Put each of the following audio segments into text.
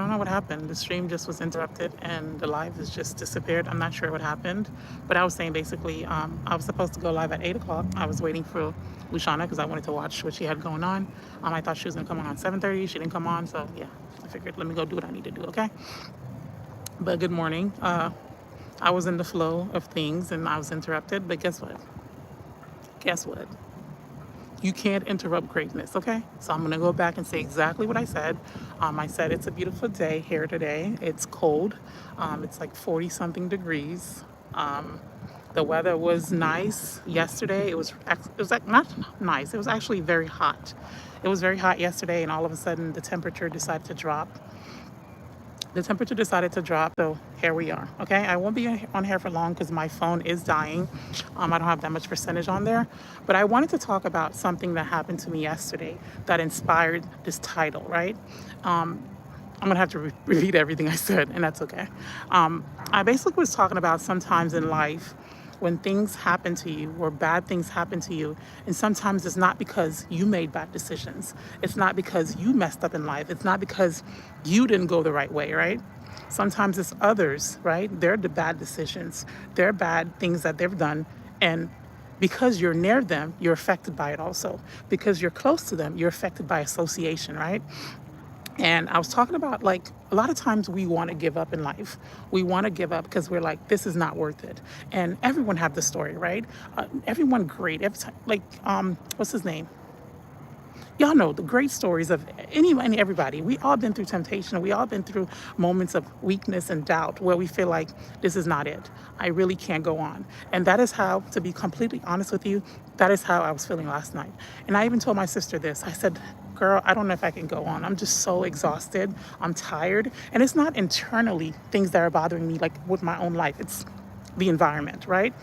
don't know what happened. The stream just was interrupted and the live has just disappeared. I'm not sure what happened, but I was saying basically, I was supposed to go live at 8 o'clock. I was waiting for Luciana because I wanted to watch what she had going on. I thought she was gonna come on 7:30. She didn't come on, so yeah, I figured let me go do what I need to do. Okay. But good morning. I was in the flow of things and I was interrupted. But guess what? Guess what? You can't interrupt greatness, okay? So I'm gonna go back and say exactly what I said. I said it's a beautiful day here today. It's cold. It's like 40 something degrees. The weather was nice yesterday. It was like not nice. It was actually very hot. It was very hot yesterday, and all of a sudden the temperature decided to drop. So here we are. Okay, I won't be on here for long because my phone is dying. I don't have that much percentage on there, but I wanted to talk about something that happened to me yesterday that inspired this title, right? I'm gonna have to repeat everything I said, and that's okay. I basically was talking about sometimes in life when things happen to you or bad things happen to you, and sometimes it's not because you made bad decisions. It's not because you messed up in life. It's not because you didn't go the right way, right? Sometimes it's others, right? They're the bad decisions. They're bad things that they've done. And because you're near them, you're affected by it also. Because you're close to them, you're affected by association, right? And I was talking about like a lot of times we want to give up in life. We want to give up because we're like, this is not worth it. And everyone have the story, right? Everyone great. Every time, like, what's his name? Y'all know the great stories of anyone, everybody. We all been through temptation. We all been through moments of weakness and doubt where we feel like this is not it. I really can't go on. And that is how, to be completely honest with you, that is how I was feeling last night. And I even told my sister this. I said, girl, I don't know if I can go on. I'm just so exhausted. I'm tired. And it's not internally things that are bothering me, like with my own life. It's the environment, right?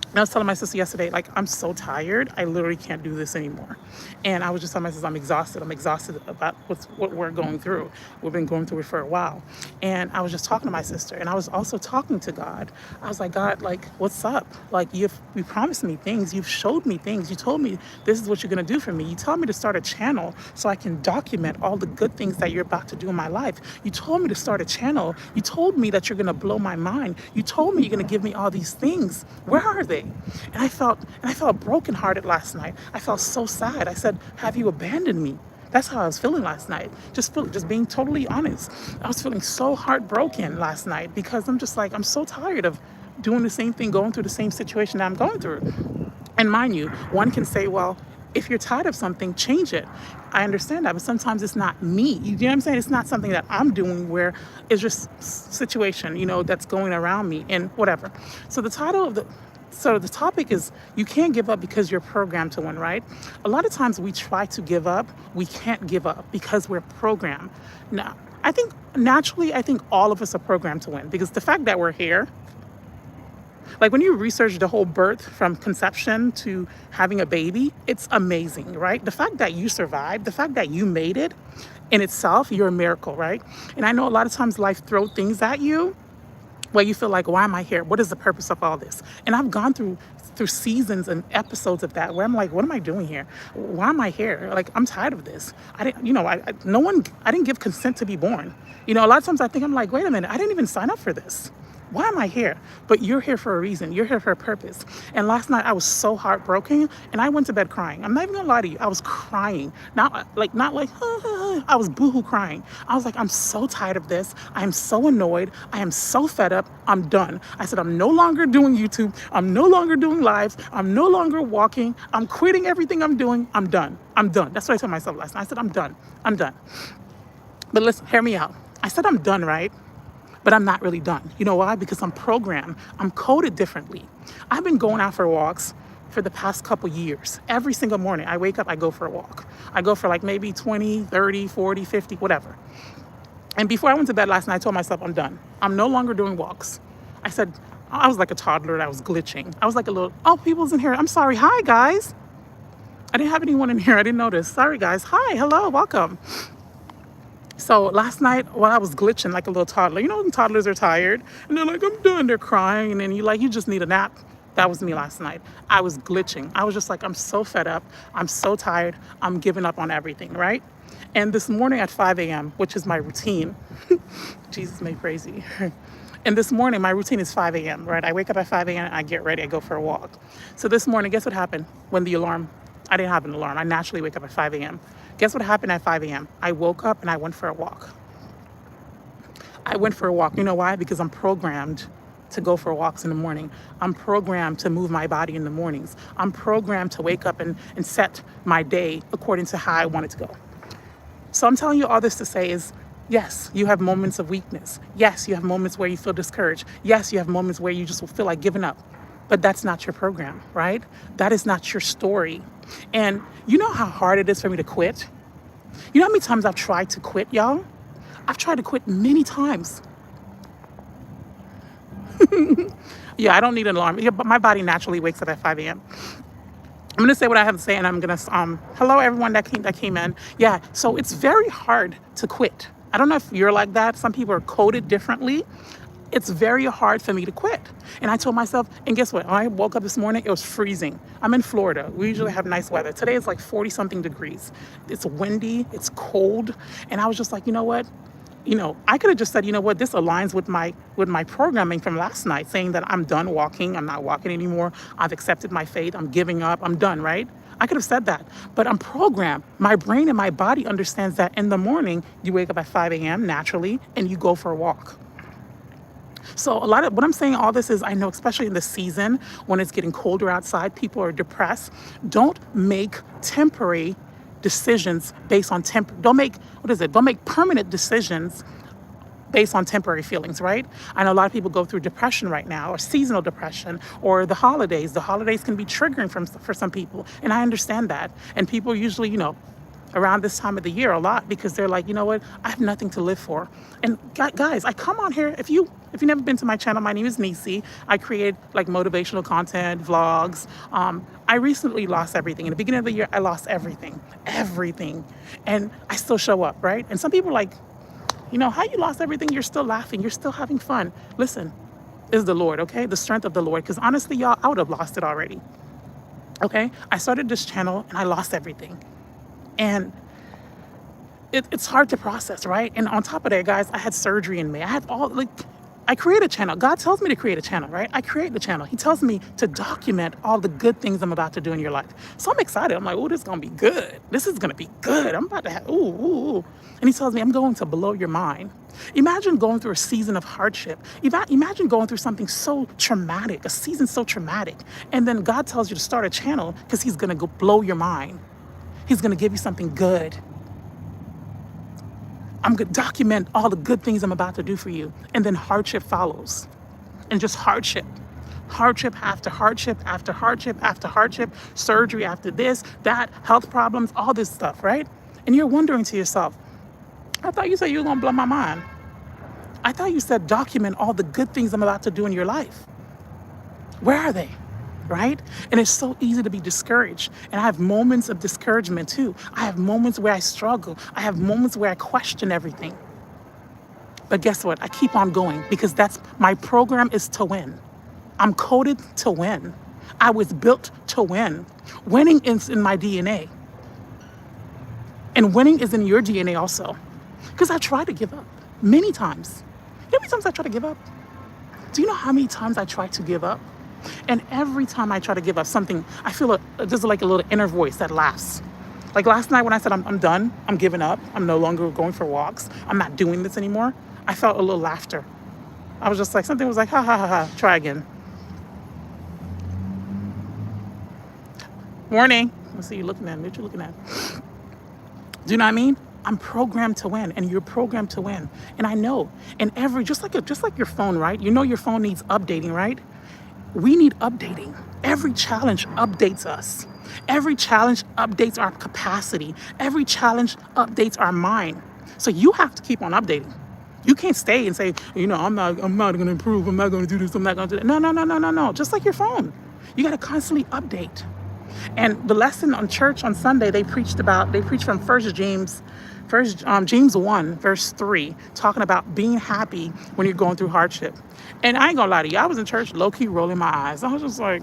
And I was telling my sister yesterday, like, I'm so tired. I literally can't do this anymore. And I was just telling my sister, I'm exhausted. I'm exhausted about what we're going through. We've been going through it for a while. And I was just talking to my sister, and I was also talking to God. I was like, God, like, what's up? Like, you promised me things. You've showed me things. You told me this is what you're going to do for me. You told me to start a channel so I can document all the good things that you're about to do in my life. You told me to start a channel. You told me that you're going to blow my mind. You told me you're going to give me all these things. Where are they? And I felt brokenhearted last night. I felt so sad. I said, have you abandoned me? That's how I was feeling last night. Just being totally honest. I was feeling so heartbroken last night because I'm just like, I'm so tired of doing the same thing, going through the same situation that I'm going through. And mind you, one can say, well, if you're tired of something, change it. I understand that, but sometimes it's not me. You know what I'm saying? It's not something that I'm doing where it's just situation, that's going around me and whatever. So the topic is you can't give up because you're programmed to win, right? A lot of times we try to give up, we can't give up because we're programmed. Now, I think all of us are programmed to win because the fact that we're here, like when you research the whole birth from conception to having a baby, it's amazing, right? The fact that you survived, the fact that you made it in itself, you're a miracle, right? And I know a lot of times life throws things at you where you feel like, why am I here? What is the purpose of all this? And I've gone through seasons and episodes of that where I'm like, what am I doing here? Why am I here? Like, I'm tired of this. I didn't give consent to be born. A lot of times I think I'm like, wait a minute, I didn't even sign up for this. Why am I here? But you're here for a reason. You're here for a purpose. And last night I was so heartbroken and I went to bed crying. I'm not even gonna lie to you. I was crying. Not like, I was boohoo crying. I was like, I'm so tired of this. I am so annoyed. I am so fed up. I'm done. I said, I'm no longer doing YouTube. I'm no longer doing lives. I'm no longer walking. I'm quitting everything I'm doing. I'm done. I'm done. That's what I told myself last night. I said, I'm done. I'm done. But listen, hear me out. I said, I'm done, right? But I'm not really done. You know why? Because I'm programmed. I'm coded differently. I've been going out for walks for the past couple years. Every single morning, I wake up, I go for a walk. I go for like maybe 20, 30, 40, 50, whatever. And before I went to bed last night, I told myself, I'm done. I'm no longer doing walks. I said, I was like a toddler that was glitching. I was like a little, oh, people's in here. I'm sorry. Hi, guys. I didn't have anyone in here. I didn't notice. Sorry, guys. Hi, hello, welcome. So last night, while I was glitching like a little toddler, when toddlers are tired and they're like, I'm done, they're crying, and then you just need a nap. That was me last night. I was glitching. I was just like, I'm so fed up. I'm so tired. I'm giving up on everything, right? And this morning at 5 a.m., which is my routine, Jesus may praise you. And this morning, my routine is 5 a.m., right? I wake up at 5 a.m., I get ready, I go for a walk. So this morning, guess what happened when the alarm, I didn't have an alarm. I naturally wake up at 5 a.m. Guess what happened at 5 a.m.? I woke up and I went for a walk. I went for a walk. You know why? Because I'm programmed to go for walks in the morning. I'm programmed to move my body in the mornings. I'm programmed to wake up and set my day according to how I want it to go. So I'm telling you all this to say is, yes, you have moments of weakness. Yes, you have moments where you feel discouraged. Yes, you have moments where you just feel like giving up. But that's not your program, right? That is not your story. And you know how hard it is for me to quit? You know how many times I've tried to quit, y'all? I've tried to quit many times. Yeah, I don't need an alarm. Yeah, but my body naturally wakes up at 5 a.m. I'm going to say what I have to say, and I'm going to, hello, everyone that came in. Yeah, so it's very hard to quit. I don't know if you're like that. Some people are coded differently. It's very hard for me to quit. And I told myself, and guess what? When I woke up this morning, it was freezing. I'm in Florida. We usually have nice weather. Today it's like 40 something degrees. It's windy, it's cold. And I was just like, you know what? I could have just said, you know what, this aligns with my programming from last night, saying that I'm done walking, I'm not walking anymore, I've accepted my fate, I'm giving up, I'm done, right? I could have said that, but I'm programmed. My brain and my body understands that in the morning, you wake up at 5 a.m. naturally, and you go for a walk. So a lot of what I'm saying, all this is, I know, especially in the season when it's getting colder outside, people are depressed. Don't make temporary decisions based on don't make permanent decisions based on temporary feelings, right? I know a lot of people go through depression right now, or seasonal depression, or the holidays. The holidays can be triggering for some people, and I understand that. And people usually, around this time of the year a lot, because they're like, you know what, I have nothing to live for. And guys, I come on here, if you've never been to my channel, my name is Nisi. I create like motivational content, vlogs. I recently lost everything. In the beginning of the year, I lost everything. And I still show up, right? And some people are like, how you lost everything? You're still laughing. You're still having fun. Listen, it's the Lord, okay? The strength of the Lord. Because honestly, y'all, I would have lost it already. Okay? I started this channel and I lost everything. And it's hard to process, right? And on top of that, guys, I had surgery in May. I create a channel. God tells me to create a channel, right? I create the channel. He tells me to document all the good things I'm about to do in your life. So I'm excited. I'm like, oh, this is going to be good. This is going to be good. I'm about to have, ooh. And he tells me, I'm going to blow your mind. Imagine going through a season of hardship. Imagine going through something so traumatic, a season so traumatic. And then God tells you to start a channel because he's going to go blow your mind. He's going to give you something good. I'm going to document all the good things I'm about to do for you. And then hardship follows. And just hardship. Hardship after hardship after hardship after hardship. Surgery after this, that, health problems, all this stuff, right? And you're wondering to yourself, I thought you said you were going to blow my mind. I thought you said document all the good things I'm about to do in your life. Where are they? Right? And it's so easy to be discouraged. And I have moments of discouragement too. I have moments where I struggle. I have moments where I question everything. But guess what? I keep on going because my program is to win. I'm coded to win. I was built to win. Winning is in my DNA. And winning is in your DNA also. Because I tried to give up many times. You know how many times I tried to give up? Do you know how many times I tried to give up? And every time I try to give up something, I feel just like a little inner voice that laughs. Like last night when I said, I'm done, I'm giving up, I'm no longer going for walks, I'm not doing this anymore, I felt a little laughter. I was just like, something was like, ha, ha, ha, ha, try again. Morning. Let's see you looking at me. What you looking at? Do you know what I mean? I'm programmed to win, and you're programmed to win. And I know, and just like your phone, right? You know your phone needs updating, right? We need updating. Every challenge updates us. Every challenge updates our capacity. Every challenge updates our mind. So you have to keep on updating. You can't stay and say, I'm not going to improve. I'm not going to do this. I'm not going to do that. No. Just like your phone. You got to constantly update. And the lesson on church on Sunday, they preached from James 1, verse 3, talking about being happy when you're going through hardship. And I ain't gonna lie to you, I was in church low-key rolling my eyes. I was just like,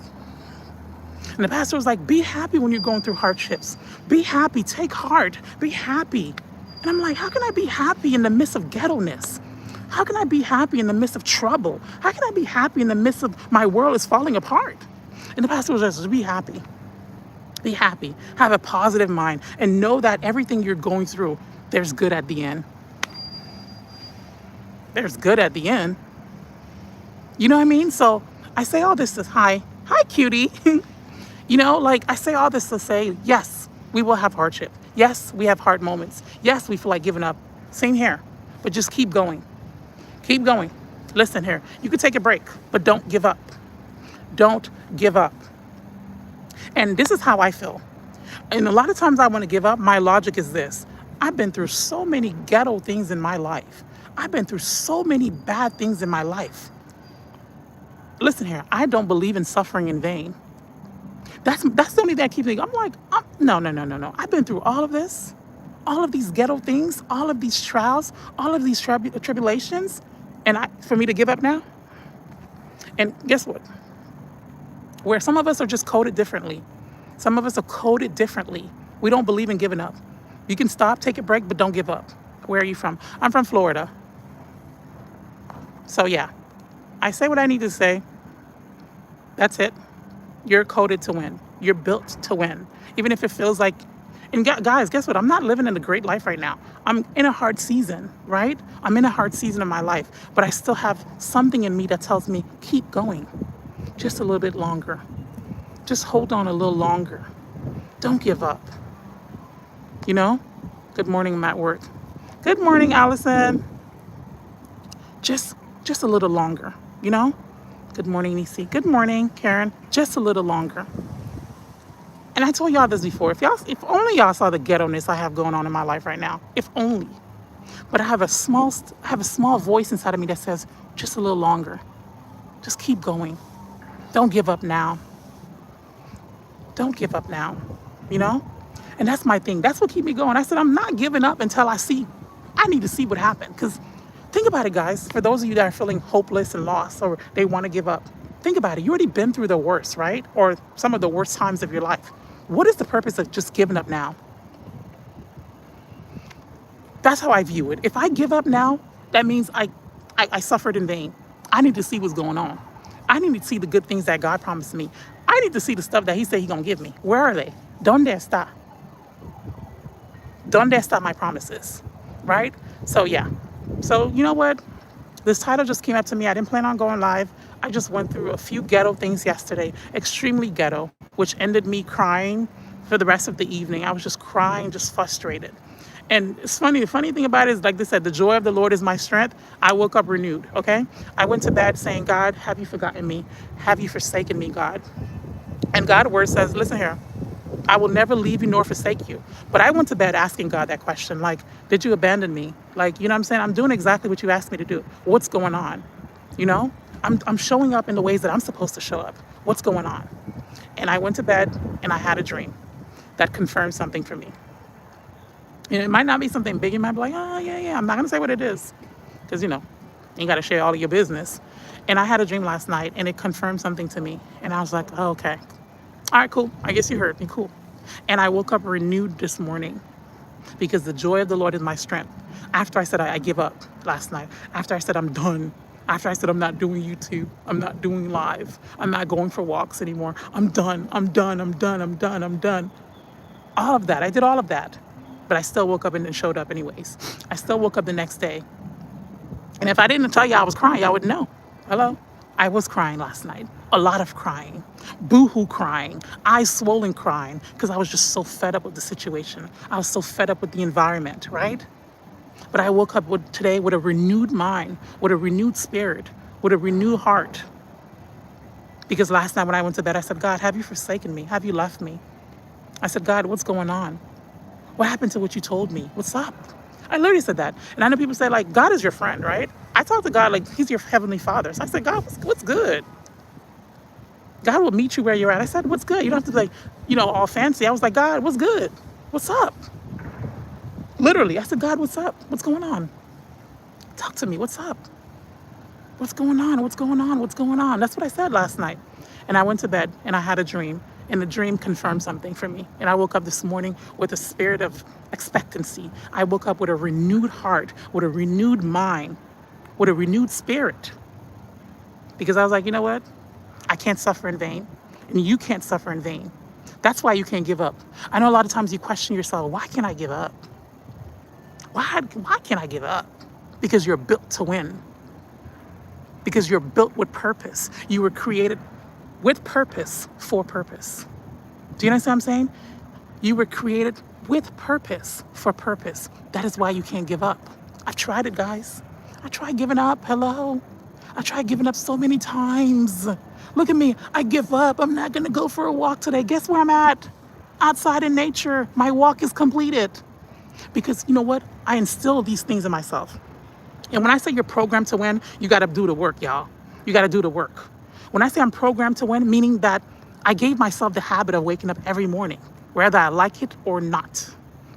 And the pastor was like, be happy when you're going through hardships. Be happy, take heart, be happy. And I'm like, how can I be happy in the midst of ghetto-ness? How can I be happy in the midst of trouble? How can I be happy in the midst of my world is falling apart? And the pastor was just, be happy. Be happy. Have a positive mind and know that everything you're going through, there's good at the end. There's good at the end. You know what I mean? So I say all this to, hi, cutie. You know, like I say all this to say, yes, we will have hardship. Yes, we have hard moments. Yes, we feel like giving up. Same here, but just keep going. Keep going. Listen here, you can take a break, but don't give up. Don't give up. And this is how I feel. And a lot of times I want to give up. My logic is this. I've been through so many ghetto things in my life. I've been through so many bad things in my life. Listen here, I don't believe in suffering in vain. That's the only thing that keeps me. I'm like, no. I've been through all of this, all of these ghetto things, all of these trials, all of these tribulations, and for me to give up now? And guess what? Where some of us are just coded differently. Some of us are coded differently. We don't believe in giving up. You can stop, take a break, but don't give up. Where are you from? I'm from Florida. So yeah, I say what I need to say. That's it. You're coded to win. You're built to win. Even if it feels like, and guys, guess what? I'm not living in a great life right now. I'm in a hard season, right? I'm in a hard season of my life, but I still have something in me that tells me, keep going. Just a little bit longer. Just hold on a little longer. Don't give up. You know? Good morning, I'm at work. Good morning, Allison. Just a little longer, you know? Good morning, Nisi. Good morning, Karen. Just a little longer. And I told y'all this before. If only y'all saw the ghetto-ness I have going on in my life right now. If only. But I have a small voice inside of me that says, just a little longer. Just keep going. Don't give up now. Don't give up now. You know? And that's my thing. That's what keeps me going. I said, I'm not giving up until I need to see what happened. Because think about it, guys. For those of you that are feeling hopeless and lost or they want to give up, think about it. You already been through the worst, right? Or some of the worst times of your life. What is the purpose of just giving up now? That's how I view it. If I give up now, that means I suffered in vain. I need to see what's going on. I need to see the good things that God promised me. I need to see the stuff that he said he's going to give me. Where are they? Donde está? Donde está my promises? Right? So yeah. So you know what? This title just came up to me. I didn't plan on going live. I just went through a few ghetto things yesterday, extremely ghetto, which ended me crying for the rest of the evening. I was just crying, just frustrated. And it's funny, the funny thing about it is, like they said, the joy of the Lord is my strength. I woke up renewed, okay? I went to bed saying, God, have you forgotten me? Have you forsaken me, God? And God's word says, listen here, I will never leave you nor forsake you. But I went to bed asking God that question, like, did you abandon me? Like, you know what I'm saying? I'm doing exactly what you asked me to do. What's going on? You know? I'm showing up in the ways that I'm supposed to show up. What's going on? And I went to bed and I had a dream that confirmed something for me. And it might not be something big. You might be like, oh, yeah. I'm not going to say what it is. Because, you know, you got to share all of your business. And I had a dream last night and it confirmed something to me. And I was like, oh, okay. All right, cool. I guess you heard me. Cool. And I woke up renewed this morning because the joy of the Lord is my strength. After I said I give up last night, after I said I'm done, after I said I'm not doing YouTube, I'm not doing live, I'm not going for walks anymore, I'm done. All of that. I did all of that. But I still woke up and showed up anyways. I still woke up the next day. And if I didn't tell you I was crying, I would know. Hello? I was crying last night. A lot of crying. Boo-hoo crying. Eyes swollen crying. Because I was just so fed up with the situation. I was so fed up with the environment, right? But I woke up today with a renewed mind, with a renewed spirit, with a renewed heart. Because last night when I went to bed, I said, God, have you forsaken me? Have you left me? I said, God, what's going on? What happened to what you told me? What's up? I literally said that. And I know people say, like, God is your friend, right? I talk to God like he's your heavenly father. So I said, God, what's good? God will meet you where you're at. I said, what's good? You don't have to be like, you know, all fancy. I was like, God, what's good? What's up? Literally, I said, God, what's up? What's going on? Talk to me. What's up? What's going on? What's going on? What's going on? That's what I said last night. And I went to bed and I had a dream. And the dream confirmed something for me. And I woke up this morning with a spirit of expectancy. I woke up with a renewed heart, with a renewed mind, with a renewed spirit. Because I was like, you know what? I can't suffer in vain. And you can't suffer in vain. That's why you can't give up. I know a lot of times you question yourself, why can't I give up? Why can't I give up? Because you're built to win. Because you're built with purpose. You were created with purpose for purpose. Do you understand what I'm saying? You were created with purpose for purpose. That is why you can't give up. I've tried it, guys. I tried giving up. Hello. I tried giving up so many times. Look at me. I give up. I'm not going to go for a walk today. Guess where I'm at? Outside in nature. My walk is completed. Because you know what? I instill these things in myself. And when I say you're programmed to win, you got to do the work, y'all. You got to do the work. When I say I'm programmed to win, meaning that I gave myself the habit of waking up every morning, whether I like it or not,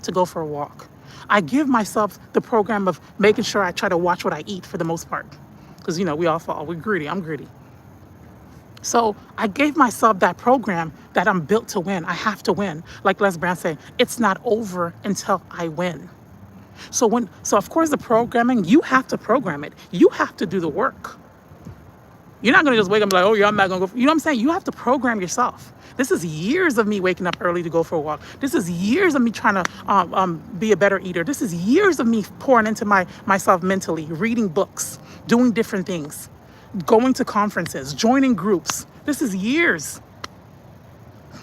to go for a walk. I give myself the program of making sure I try to watch what I eat for the most part. Because, you know, we all fall. We're greedy. I'm greedy. So I gave myself that program that I'm built to win. I have to win. Like Les Brown said, it's not over until I win. So of course the programming, you have to program it. You have to do the work. You're not going to just wake up and be like, oh yeah, I'm not going to go. You know what I'm saying? You have to program yourself. This is years of me waking up early to go for a walk. This is years of me trying to be a better eater. This is years of me pouring into myself mentally, reading books, doing different things, going to conferences, joining groups. This is years.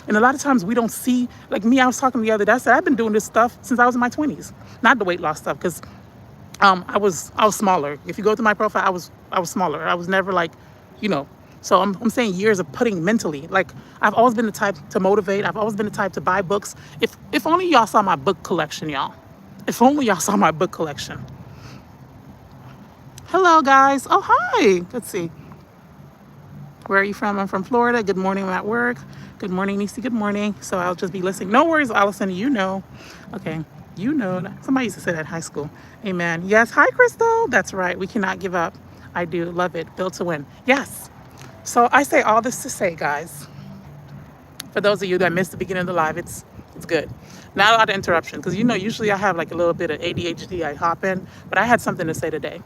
And a lot of times we don't see, like me, I was talking the other day, I said, I've been doing this stuff since I was in my 20s. Not the weight loss stuff, because I was smaller. If you go to my profile, I was smaller. I was never like, you know. So I'm saying years of putting mentally. Like I've always been the type to motivate. I've always been the type to buy books. If only y'all saw my book collection, y'all. If only y'all saw my book collection. Hello, guys. Oh, hi. Let's see. Where are you from? I'm from Florida. Good morning. I'm at work. Good morning, Nisi. Good morning. So I'll just be listening. No worries, Allison. You know. Okay. You know. Somebody used to say that in high school. Amen. Yes. Hi, Crystal. That's right. We cannot give up. I do love it. Built to win. Yes. So I say all this to say, guys, for those of you that missed the beginning of the live, it's good. Not a lot of interruption, because you know usually I have like a little bit of ADHD. I hop in, but I had something to say today,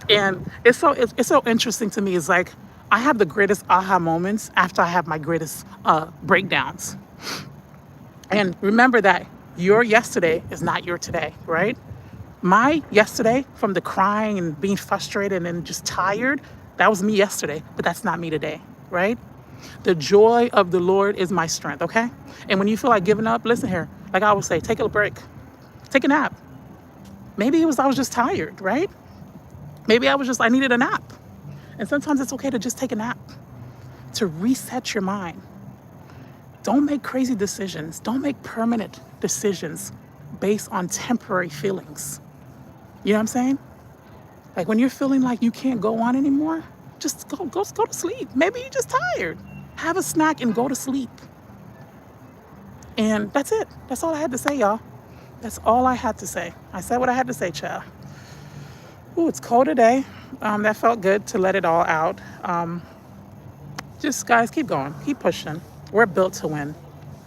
and it's so interesting to me. It's like I have the greatest aha moments after I have my greatest breakdowns. And remember that your yesterday is not your today, right? My yesterday, from the crying and being frustrated and just tired, that was me yesterday, but that's not me today, right? The joy of the Lord is my strength, okay? And when you feel like giving up, listen here. Like I always say, take a break. Take a nap. Maybe I was just tired, right? Maybe I needed a nap. And sometimes it's okay to just take a nap, to reset your mind. Don't make crazy decisions. Don't make permanent decisions based on temporary feelings. You know what I'm saying? Like when you're feeling like you can't go on anymore, just go to sleep. Maybe you're just tired. Have a snack and go to sleep. And that's it. That's all I had to say, y'all. That's all I had to say. I said what I had to say, child. Ooh, it's cold today. That felt good to let it all out. Just guys, keep going. Keep pushing. We're built to win.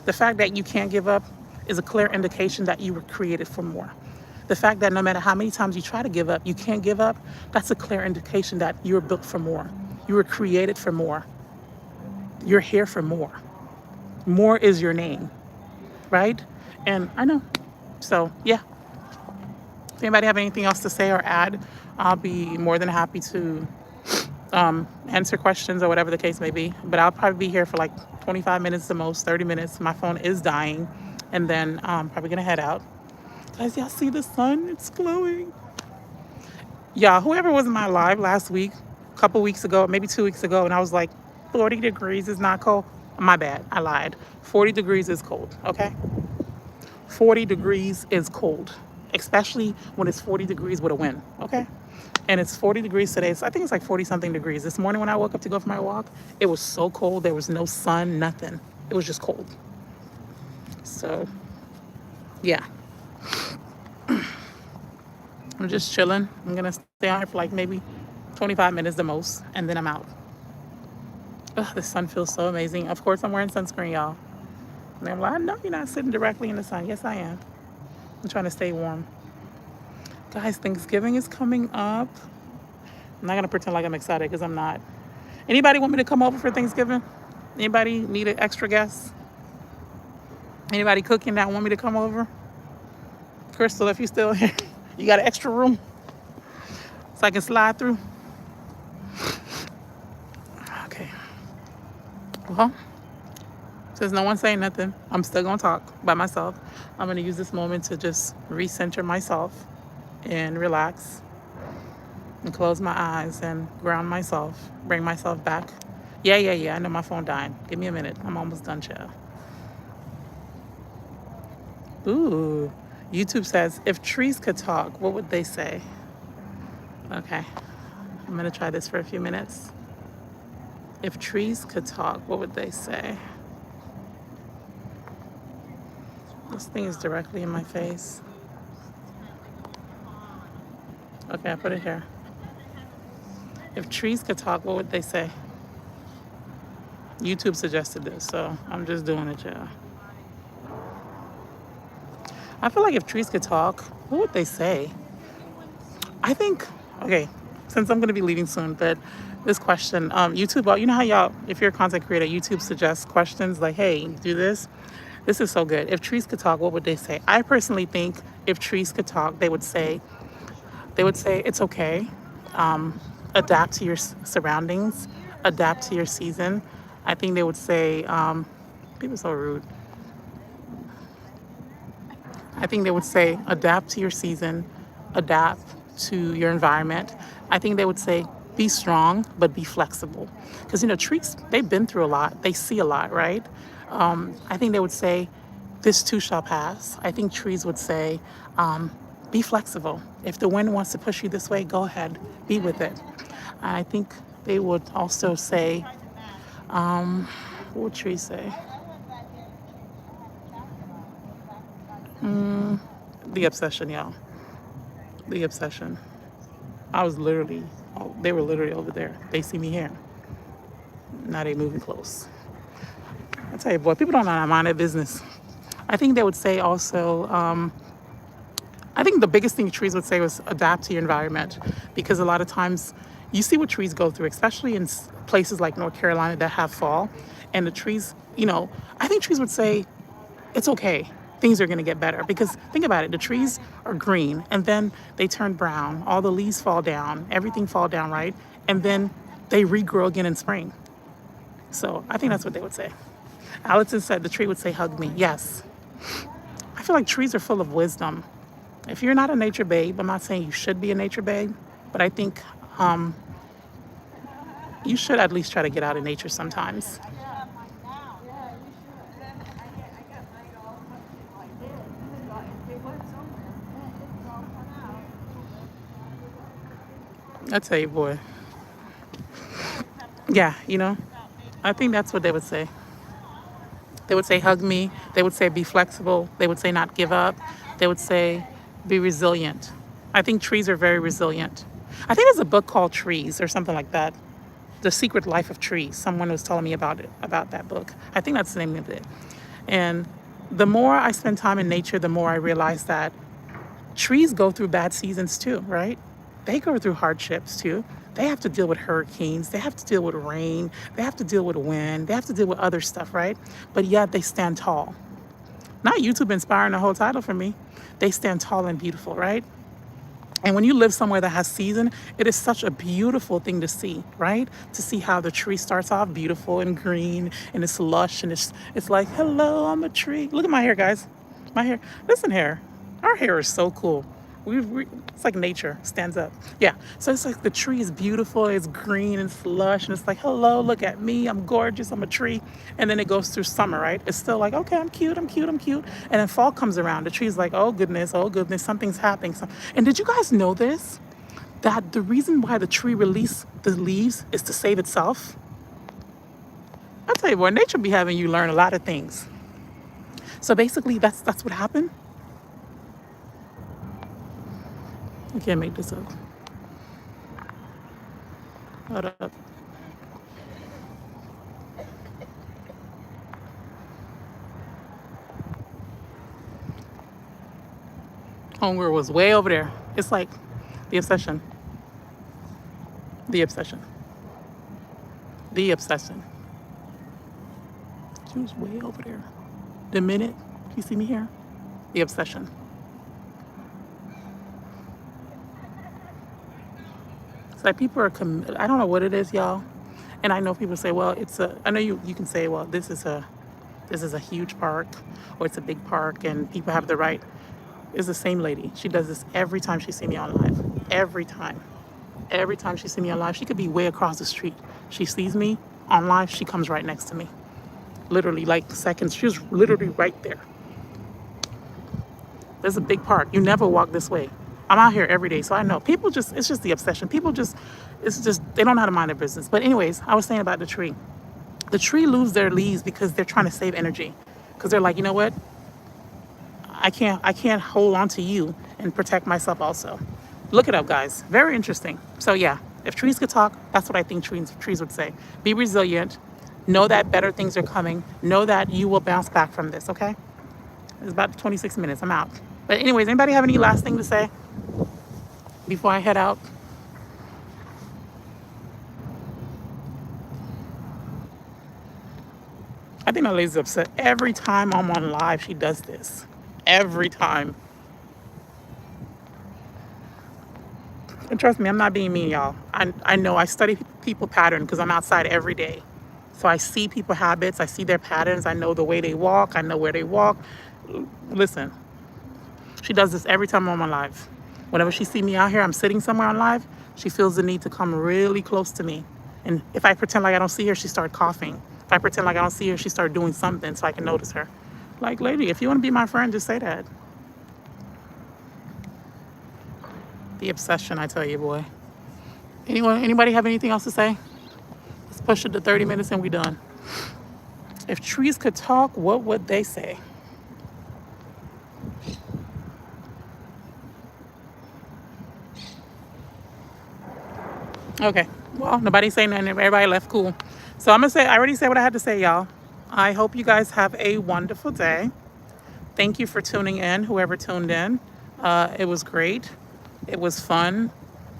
The fact that you can't give up is a clear indication that you were created for more. The fact that no matter how many times you try to give up, you can't give up, that's a clear indication that you were built for more. You were created for more. You're here for more. More is your name, right? And I know. So, yeah. If anybody have anything else to say or add, I'll be more than happy to answer questions or whatever the case may be. But I'll probably be here for like 25 minutes the most, 30 minutes. My phone is dying. And then I'm probably going to head out. Guys, y'all see the sun? It's glowing. Yeah, whoever was in my live last week, a couple weeks ago, maybe 2 weeks ago, and I was like, 40 degrees is not cold. My bad, I lied. 40 degrees is cold, okay? 40 degrees is cold, especially when it's 40 degrees with a wind, okay? And it's 40 degrees today. So I think it's like 40 something degrees. This morning when I woke up to go for my walk, it was so cold. There was no sun, nothing. It was just cold. So, yeah. I'm just chilling. I'm gonna stay on here for like maybe 25 minutes the most, and then I'm out. Ugh, the sun feels so amazing. Of course, I'm wearing sunscreen, y'all. And I'm like, I know you're not sitting directly in the sun. Yes, I am. I'm trying to stay warm. Guys, Thanksgiving is coming up. I'm not gonna pretend like I'm excited because I'm not. Anybody want me to come over for Thanksgiving? Anybody need an extra guest? Anybody cooking that want me to come over? Crystal, if you still here, you got an extra room so I can slide through? Okay. Well, since no one's saying nothing, I'm still gonna talk by myself. I'm gonna use this moment to just recenter myself and relax and close my eyes and ground myself, bring myself back. Yeah. I know my phone died. Give me a minute. I'm almost done, child. Ooh. YouTube says, if trees could talk, what would they say? Okay. I'm gonna try this for a few minutes. If trees could talk, what would they say? This thing is directly in my face. Okay, I put it here. If trees could talk, what would they say? YouTube suggested this, so I'm just doing it, y'all. I feel like if trees could talk, what would they say? I think, okay, since I'm going to be leaving soon, but this question, YouTube, well, you know how y'all, if you're a content creator, YouTube suggests questions like, hey, do this. This is so good. If trees could talk, what would they say? I personally think if trees could talk, they would say it's okay. Adapt to your surroundings, adapt to your season. I think they would say, people are so rude. I think they would say adapt to your season, adapt to your environment. I think they would say be strong, but be flexible. Because, trees, they've been through a lot, they see a lot, right? I think they would say this too shall pass. I think trees would say, be flexible. If the wind wants to push you this way, go ahead, be with it. I think they would also say, what would trees say? The obsession, y'all. The obsession. I was literally, oh, they were literally over there. They see me here. Now they moving close. I tell you, boy, people don't know how to mind their business. I think they would say also, I think the biggest thing trees would say was adapt to your environment, because a lot of times you see what trees go through, especially in places like North Carolina that have fall. And the trees, I think trees would say, it's okay. Things are going to get better, because think about it. The trees are green and then they turn brown. All the leaves fall down, everything fall down, right? And then they regrow again in spring. So I think that's what they would say. Allison said the tree would say, hug me. Yes. I feel like trees are full of wisdom. If you're not a nature babe, I'm not saying you should be a nature babe, but I think you should at least try to get out in nature sometimes. I tell you, boy. Yeah, I think that's what they would say. They would say, hug me. They would say, be flexible. They would say, not give up. They would say, be resilient. I think trees are very resilient. I think there's a book called Trees or something like that. The Secret Life of Trees. Someone was telling me about that book. I think that's the name of it. And the more I spend time in nature, the more I realize that trees go through bad seasons too, right? They go through hardships too. They have to deal with hurricanes. They have to deal with rain. They have to deal with wind. They have to deal with other stuff, right? But yet they stand tall. Not YouTube inspiring the whole title for me. They stand tall and beautiful, right? And when you live somewhere that has season, it is such a beautiful thing to see, right? To see how the tree starts off beautiful and green and it's lush and it's like, hello, I'm a tree. Look at my hair, guys. My hair. Listen here. Our hair is so cool. It's like nature stands up. Yeah. So it's like the tree is beautiful. It's green and it's lush. And it's like, hello, look at me. I'm gorgeous. I'm a tree. And then it goes through summer, right? It's still like, okay, I'm cute. I'm cute. I'm cute. And then fall comes around. The tree's like, oh, goodness. Oh, goodness. Something's happening. And did you guys know this? That the reason why the tree releases the leaves is to save itself? I tell you what, nature be having you learn a lot of things. So basically, that's what happened. I can't make this up. Hold up. Homegirl was way over there. It's like the obsession, the obsession, the obsession. She was way over there. The minute you see me here, the obsession. It's like people are, I don't know what it is, y'all. And I know people say, well, I know you can say, well, this is a huge park or it's a big park and people have the right. It's the same lady. She does this every time she see me on live. Every time. Every time she see me on live, she could be way across the street. She sees me on live, she comes right next to me. Literally, like seconds. She was literally right there. There's a big park. You never walk this way. I'm out here every day, so I know. It's just the obsession. It's just, they don't know how to mind their business. But anyways, I was saying about the tree. The tree lose their leaves because they're trying to save energy. Because they're like, you know what? I can't hold on to you and protect myself also. Look it up, guys. Very interesting. So yeah, if trees could talk, that's what I think trees would say. Be resilient. Know that better things are coming. Know that you will bounce back from this, okay? It's about 26 minutes. I'm out. But anyways, anybody have any last thing to say before I head out? I think my lady's upset. Every time I'm on live, she does this. Every time. And trust me, I'm not being mean, y'all. I know I study people pattern because I'm outside every day. So I see people habits. I see their patterns. I know the way they walk. I know where they walk. Listen, she does this every time I'm on live. Whenever she see me out here, I'm sitting somewhere on live, she feels the need to come really close to me. And if I pretend like I don't see her, she start coughing. If I pretend like I don't see her, she start doing something so I can notice her. Like, lady, if you want to be my friend, just say that. The obsession, I tell you, boy. Anybody have anything else to say? Let's push it to 30 minutes and we done. If trees could talk, what would they say? Okay. Well, nobody saying nothing. Everybody left cool. So I already said what I had to say, y'all. I hope you guys have a wonderful day. Thank you for tuning in, whoever tuned in. It was great. It was fun.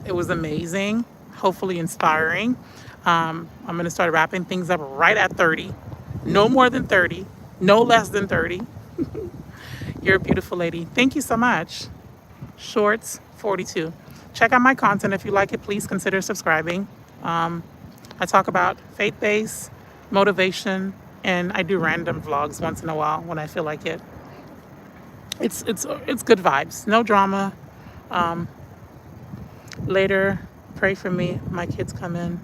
It was amazing. Hopefully inspiring. I'm going to start wrapping things up right at 30. No more than 30. No less than 30. You're a beautiful lady. Thank you so much. Shorts 42. Check out my content. If you like it, please consider subscribing. I talk about faith-based, motivation, and I do random vlogs once in a while when I feel like it. It's good vibes. No drama. Later, pray for me. My kids come in.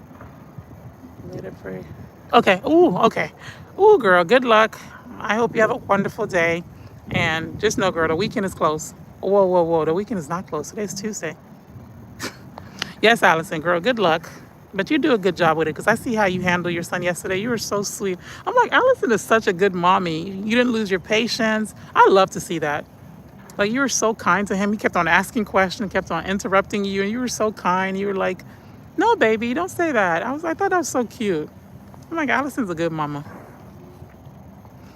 Later, pray. Okay. Ooh, okay. Ooh, girl, good luck. I hope you have a wonderful day. And just know, girl, the weekend is close. Whoa, whoa, whoa. The weekend is not close. Today's Tuesday. Yes, Allison, girl, good luck. But you do a good job with it because I see how you handled your son yesterday. You were so sweet. I'm like, Allison is such a good mommy. You didn't lose your patience. I love to see that. Like, you were so kind to him. He kept on asking questions, kept on interrupting you, and you were so kind. You were like, no, baby, don't say that. I thought that was so cute. I'm like, Allison's a good mama.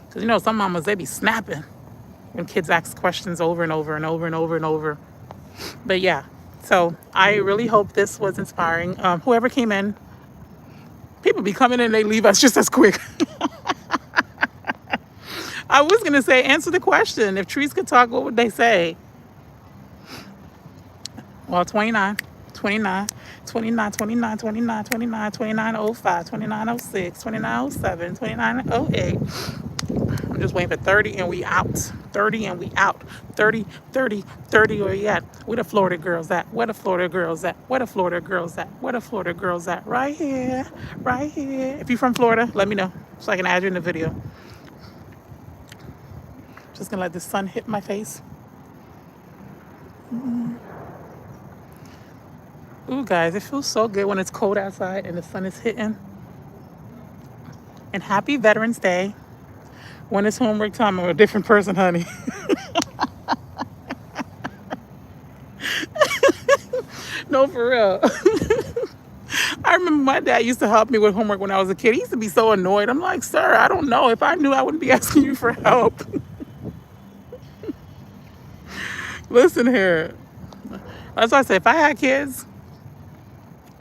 Because, you know, some mamas, they be snapping when kids ask questions over and over and over and over and over. But yeah, so I really hope this was inspiring. Whoever came in, people be coming in, they leave us just as quick. I was going to say, answer the question. If trees could talk, what would they say? Well, 29, 29, 29, 29, 29, 29, 2905, 2906, 2907, 2908. I'm just waiting for 30 and we out. 30 and we out. 30, 30, 30, where you at? Where the Florida girls at? Where the Florida girls at? Where the Florida girls at? Where the Florida girls at? Right here. Right here. If you're from Florida, let me know so I can add you in the video. Just gonna let the sun hit my face. Ooh, guys, it feels so good when it's cold outside and the sun is hitting. And happy Veterans Day. When it's homework time, I'm a different person, honey. No, for real. I remember my dad used to help me with homework when I was a kid. He used to be so annoyed. I'm like, sir, I don't know. If I knew, I wouldn't be asking you for help. Listen here. That's why I say if I had kids,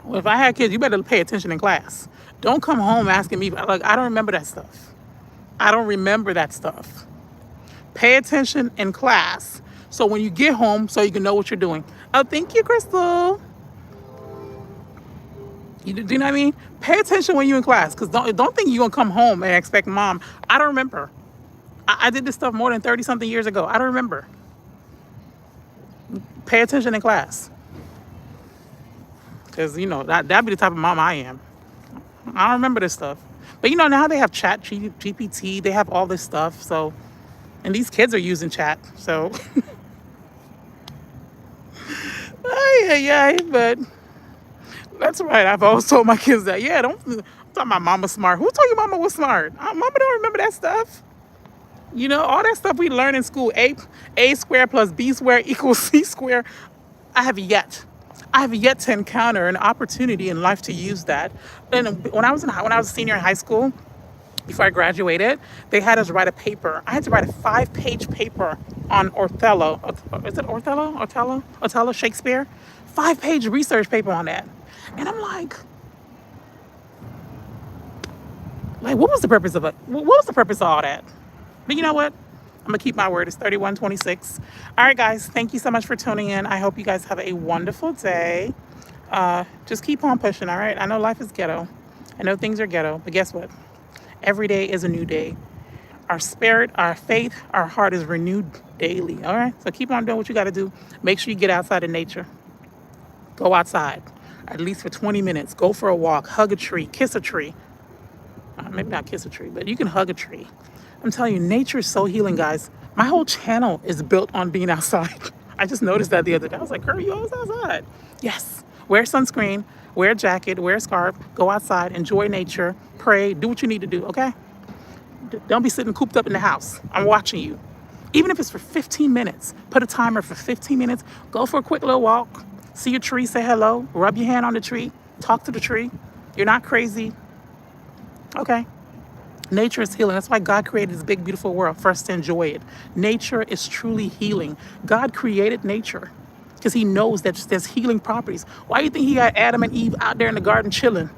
you better pay attention in class. Don't come home asking me like I don't remember that stuff. I don't remember that stuff. Pay attention in class. So when you get home, so you can know what you're doing. Oh, thank you, Crystal. Do you know what I mean? Pay attention when you're in class, because don't think you're gonna come home and expect mom. I don't remember. I did this stuff more than 30 something years ago. I don't remember. Pay attention in class, because that'd be the type of mom I am. I don't remember this stuff. But now they have Chat GPT. They have all this stuff. So, and these kids are using chat. So, yeah. But that's right. I've always told my kids that. Yeah, don't talk about mama smart. Who told you mama was smart? Mama don't remember that stuff. All that stuff we learn in school. A squared plus B squared equals C squared. I have yet to encounter an opportunity in life to use that. And when I was a senior in high school, before I graduated, they had us write a paper. I had to write a 5-page paper on Othello. Is it Othello? Othello, Shakespeare? 5-page research paper on that. And I'm like, what was the purpose of it? What was the purpose of all that? But you know what? I'm going to keep my word. It's 31:26. All right, guys. Thank you so much for tuning in. I hope you guys have a wonderful day. Just keep on pushing, all right? I know life is ghetto. I know things are ghetto. But guess what? Every day is a new day. Our spirit, our faith, our heart is renewed daily, all right? So keep on doing what you got to do. Make sure you get outside in nature. Go outside, at least for 20 minutes. Go for a walk. Hug a tree. Kiss a tree. Maybe not kiss a tree, but you can hug a tree. I'm telling you, nature is so healing, guys. My whole channel is built on being outside. I just noticed that the other day. I was like, girl, you always outside. Yes. Wear sunscreen, wear a jacket, wear a scarf, go outside, enjoy nature, pray, do what you need to do, okay? Don't be sitting cooped up in the house. I'm watching you. Even if it's for 15 minutes, put a timer for 15 minutes. Go for a quick little walk. See your tree, say hello, rub your hand on the tree, talk to the tree. You're not crazy, okay? Nature is healing. That's why God created this big, beautiful world for us to enjoy it. Nature is truly healing. God created nature because he knows that there's healing properties. Why do you think he had Adam and Eve out there in the garden chilling?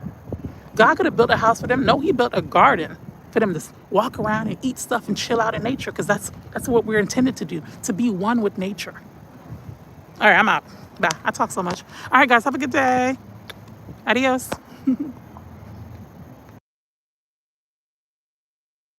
God could have built a house for them. No, he built a garden for them to walk around and eat stuff and chill out in nature, because that's what we're intended to do, to be one with nature. All right, I'm out. Bye. I talk so much. All right, guys, have a good day. Adios.